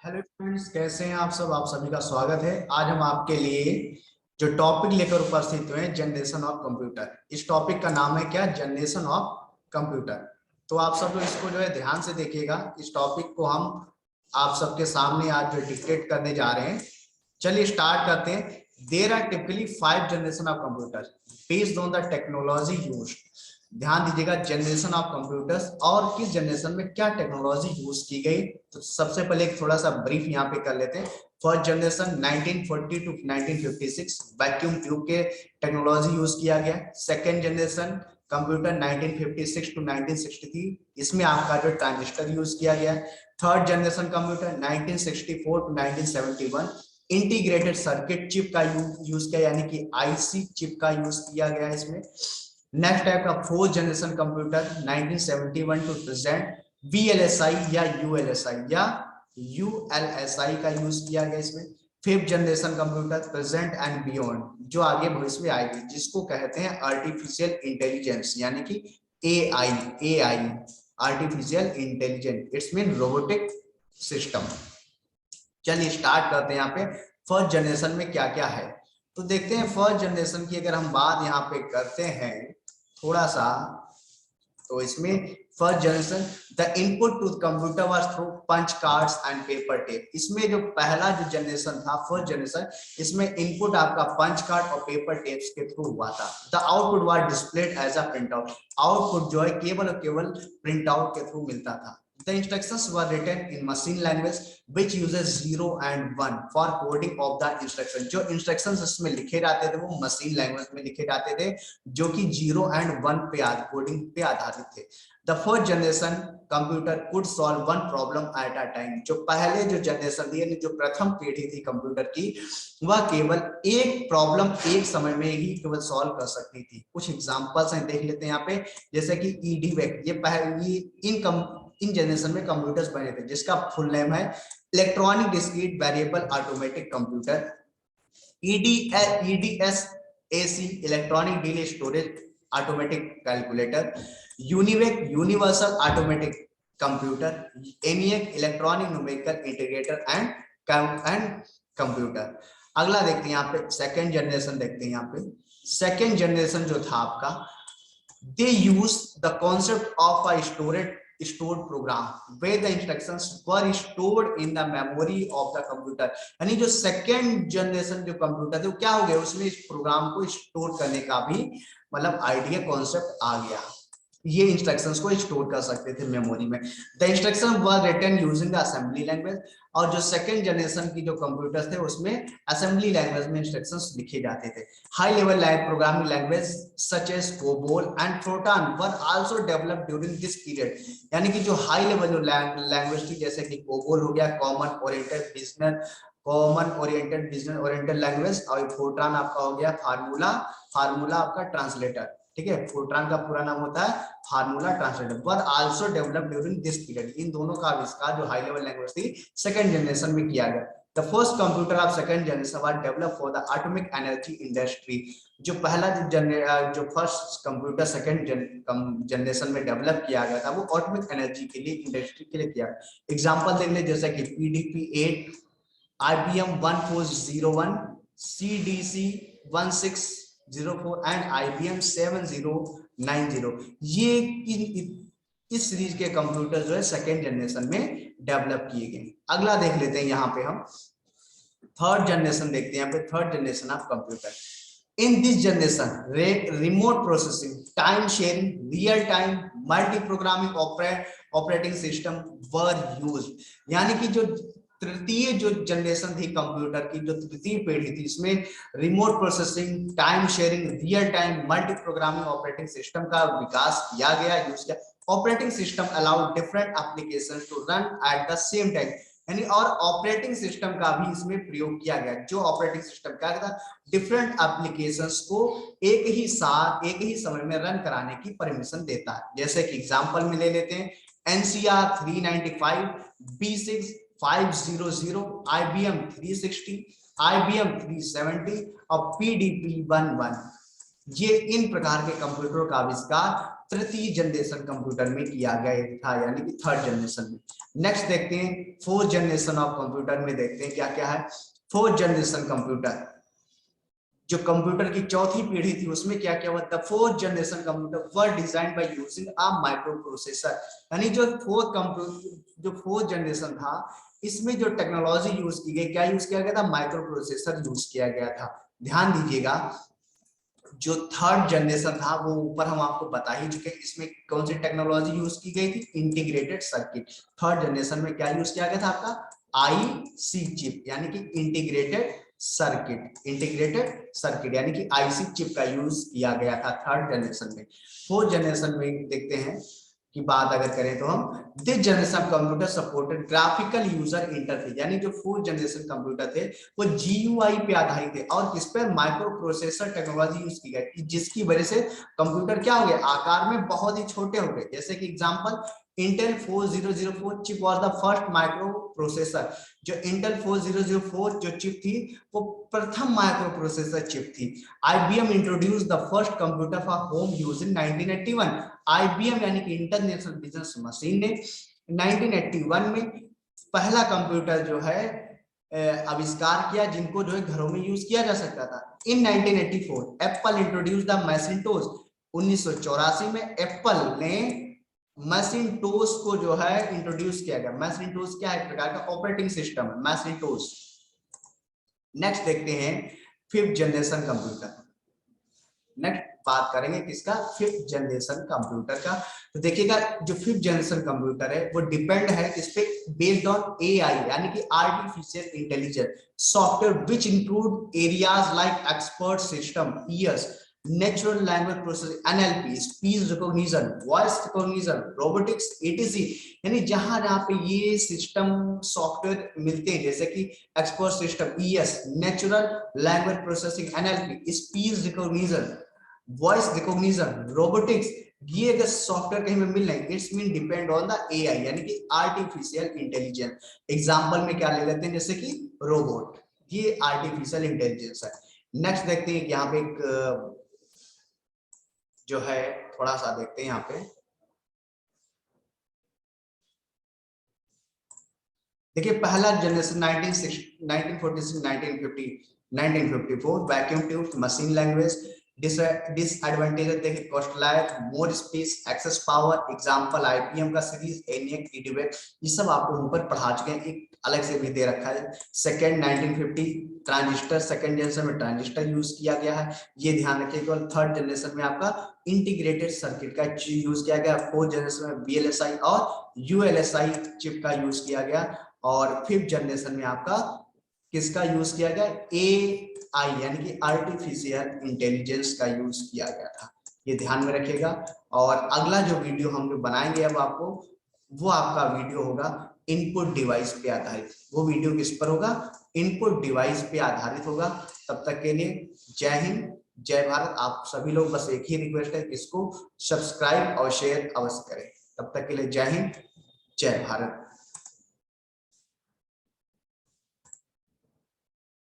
Hello friends, कैसे हैं आप सब। आप सभी का स्वागत है। आज हम आपके लिए जो टॉपिक लेकर उपस्थित हुए हैं, जनरेशन ऑफ कंप्यूटर। इस टॉपिक का नाम है क्या? Generation of computer. तो आप सब लोग इसको जो है ध्यान से देखिएगा। इस टॉपिक को हम आप सबके सामने आज जो डिक्टेट करने जा रहे हैं। चलिए स्टार्ट करते हैं। There are typically 5 generation of computer based on the technology used. ध्यान दीजिएगा, जनरेशन ऑफ कंप्यूटर्स और किस जनरेशन में क्या टेक्नोलॉजी यूज की गई। तो सबसे पहले एक थोड़ा सा ब्रीफ यहाँ पे कर लेते हैं। First generation 1940 to 1956 vacuum tube के टेक्नोलॉजी यूज किया गया। सेकेंड जनरेशन कंप्यूटर 1956 टू 1963, इसमें आपका जो ट्रांजिस्टर यूज किया गया। Third generation computer 1964 to 1971 integrated circuit chip का यूज किया, यानी कि आईसी चिप का यूज किया गया इसमें। नेक्स्ट टाइप का fourth generation computer 1971 to present VLSI या यूएलएसआई का यूज किया गया इसमें। Fifth generation computer present and beyond, जो आगे भविष्य में आएगी, जिसको कहते हैं आर्टिफिशियल इंटेलिजेंस, यानी कि AI artificial intelligence. It's mean robotic system. चलिए स्टार्ट करते हैं यहाँ पे फर्स्ट जनरेशन में क्या क्या है। तो देखते हैं फर्स्ट जनरेशन की अगर हम बात यहाँ पे करते हैं थोड़ा सा, तो इसमें first generation the input to computer was through punch cards and paper tape. इसमें जो पहला जो जनरेशन था फर्स्ट जनरेशन, इसमें इनपुट आपका पंच कार्ड और पेपर टेप्स के थ्रू हुआ था। The output was displayed as a print out. Output जो है केवल और केवल प्रिंट आउट के थ्रू मिलता था। The instructions were written in machine language which uses 0 and 1 for coding of the instruction। जो instructions इसमें लिखे जाते थे वो मशीन लैंग्वेज में लिखे जाते थे, जो कि 0 and 1 पे कोडिंग पे आधारित थे। The first generation computer could solve one problem at a time। जो पहले जो जनरेशन थी, यानी जो प्रथम पीढ़ी थी कंप्यूटर की, वह केवल एक प्रॉब्लम एक समय में ही केवल सॉल्व कर सकती थी। कुछ एग्जांपल्स हैं, देख लेते हैं यहाँ पे। जैसे कि ईडीवेक, ये पहली इन जनरेशन में कंप्यूटर्स बने थे, जिसका फुल नेम है electronic discrete variable automatic computer. EDSAC electronic delay storage automatic calculator. UNIVAC universal automatic computer. ENIAC electronic numerical integrator and computer. अगला देखते हैं यहाँ पे सेकेंड जनरेशन। देखते हैं यहाँ पे सेकेंड जनरेशन जो था आपका, they use the concept of a stored program where the instructions were stored in the memory of the computer। यानी जो सेकेंड जनरेशन जो कंप्यूटर थे वो क्या हो गया, उसमें इस प्रोग्राम को स्टोर करने का भी मतलब आइडिया कॉन्सेप्ट आ गया। ये इंस्ट्रक्शंस को स्टोर कर सकते थे मेमोरी में। The instruction were written using the assembly language. और जो सेकंड जनरेशन की जो कंप्यूटर्स थे उसमें असेंबली लैंग्वेज में इंस्ट्रक्शंस लिखे जाते थे। High level programming language such as COBOL and FORTRAN were also developed during this period. यानी कि जो हाई लेवल जो लैंग्वेज थी, जैसे कि कोबोल हो गया, common oriented business oriented language, और फोर्ट्रान आपका हो गया फार्मूला आपका ट्रांसलेटर। ठीक है, फोर्ट्रान का पूरा नाम होता है formula translator. Were also developed during this period. इन दोनों का आविष्कार जो हाई लेवल लैंग्वेज थी सेकंड जनरेशन में किया गया। The first computer of second generation was developed for the atomic energy industry. जो पहला जो फर्स्ट कंप्यूटर सेकंड जनरेशन में डेवलप किया गया था वो एटॉमिक एनर्जी के लिए, इंडस्ट्री के लिए किया गया। एग्जांपल देख ले, जैसे कि PDP 8, IBM 1401, CDC 1604 and IBM 7090। ये इस सीरीज के कंप्यूटर जो है सेकेंड जनरेशन में डेवलप किए गए। अगला देख लेते हैं यहाँ पे हम थर्ड जनरेशन देखते हैं। यहाँ पे third generation of computer. In this generation remote processing, time sharing, real time multi programming operating system were used. यानी कि जो तृतीय जो जनरेशन थी कंप्यूटर की, जो तृतीय पीढ़ी थी, इसमें remote processing, time sharing, real time multi programming operating system का विकास किया गया, यूज किया। Operating system allowed different applications to run at the same time. यानी और ऑपरेटिंग सिस्टम का भी इसमें प्रयोग किया गया। जो ऑपरेटिंग सिस्टम क्या था, डिफरेंट एप्लीकेशंस को एक ही साथ एक ही समय में रन कराने की परमिशन देता है। जैसे कि एग्जांपल में ले लेते हैं NCR 395, B6 500, IBM 360, IBM 370 और PDP 11। ये इन प्रकार के कंप्यूटरों का आविष्कार तृतीय जनरेशन कंप्यूटर में किया गया था, यानी कि थर्ड जनरेशन में। नेक्स्ट देखते हैं फोर्थ जनरेशन ऑफ कंप्यूटर में, देखते हैं क्या क्या है। फोर्थ जनरेशन कंप्यूटर, जो कंप्यूटर की चौथी पीढ़ी थी उसमें क्या क्या हुआ। The fourth generation computer were design by using a micro processor, यानी जो फोर्थ जनरेशन था इसमें जो टेक्नोलॉजी यूज की गई, क्या यूज किया गया था, माइक्रो प्रोसेसर यूज किया गया था। ध्यान दीजिएगा, जो थर्ड जनरेशन था वो ऊपर हम आपको बता ही चुके, इसमें कौन सी टेक्नोलॉजी यूज की गई थी, इंटीग्रेटेड सर्किट। थर्ड जनरेशन में क्या यूज किया गया था आपका, आईसी चिप, यानी कि इंटीग्रेटेड सर्किट यानी कि आईसी चिप का यूज किया गया था थर्ड जनरेशन में। फोर्थ जनरेशन में देखते हैं की बात अगर करें तो हम, this generation computer supported graphical user interface, यानी जो फोर्थ जनरेशन कंप्यूटर थे वो जीयूआई पे आधारित थे और किस पे, माइक्रो प्रोसेसर टेक्नोलॉजी यूज की गई, जिसकी वजह से कंप्यूटर क्या हो गए, आकार में बहुत ही छोटे हो गए। जैसे कि example, Intel 4004 chip was the first micro processor. जो इंटेल 4004 जो चिप थी वो प्रथम माइक्रो प्रोसेसर चिप थी। IBM introduced the first computer for home use in 1981। IBM यानी कि इंटरनेशनल बिजनेस मशीन ने 1981 में पहला कंप्यूटर जो है आविष्कार किया, जिनको जो है घरों में यूज किया जा सकता था। इन 1984 एप्पल इंट्रोड्यूस्ड द मैकिन्टोश। 1984 में एप्पल ने मैकिन्टोश को जो है इंट्रोड्यूस किया गया। मैकिन्टोश क्या है, एक प्रकार का ऑपरेटिंग सिस्टम है, मैकिन्टोश। नेक्स्ट देखते हैं फिफ्थ जनरेशन कंप्यूटर। नेक्स्ट बात करेंगे किसका, फिफ्थ जनरेशन कंप्यूटर का। तो देखिएगा जो फिफ्थ जनरेशन कंप्यूटर है वो डिपेंड है किस पे, बेस्ड ऑन एआई यानी कि artificial intelligence software which include areas like expert system, ES, natural language processing, NLP, speech recognition, voice recognition, robotics, etc. यानी जहां जहां पे ये सिस्टम सॉफ्टवेयर मिलते हैं, जैसे कि expert system, ES, natural language processing, NLP, speech recognition, voice recognition, robotics, ये अगर सॉफ्टवेयर कहीं में मिल रहे हैं, it's mean depend on the AI यानी कि आर्टिफिशियल इंटेलिजेंस। एग्जांपल में क्या ले लेते हैं, जैसे कि रोबोट, ये आर्टिफिशियल इंटेलिजेंस है। नेक्स्ट देखते हैं यहाँ पे एक जो है, थोड़ा सा देखते हैं यहाँ पे, देखिए पहला generation 1946, 1950, 1954 vacuum tube machine language. Disadvantages देखिए, costlies, more space, excess power. Example IBM का सीरीज, एनिएक, ईडीवेक, ये सब आपको ऊपर पढ़ा चुके हैं, एक अलग से भी दे रखा है। सेकंड 1950 ट्रांजिस्टर, सेकंड जनरेशन में ट्रांजिस्टर यूज किया गया है, ये ध्यान रखिए। केवल थर्ड जनरेशन में आपका इंटीग्रेटेड सर्किट का यूज किया गया। फोर्थ जनरेशन में बीएलएसआई और यूएलएसआई चिप का यूज किया गया। और फिफ्थ जनरेशन में आपका किसका यूज किया गया, एआई यानी कि आर्टिफिशियल इंटेलिजेंस का यूज किया गया था, ये ध्यान में रखिएगा। और अगला जो वीडियो हम लोग बनाएंगे अब आपको, वो आपका वीडियो होगा इनपुट डिवाइस पे आधारित। वो वीडियो किस पर होगा, इनपुट डिवाइस पे आधारित होगा। तब तक के लिए जय हिंद, जय भारत। आप सभी लोग बस एक ही रिक्वेस्ट है कि इसको सब्सक्राइब और शेयर अवश्य करें। तब तक के लिए जय हिंद, जय भारत।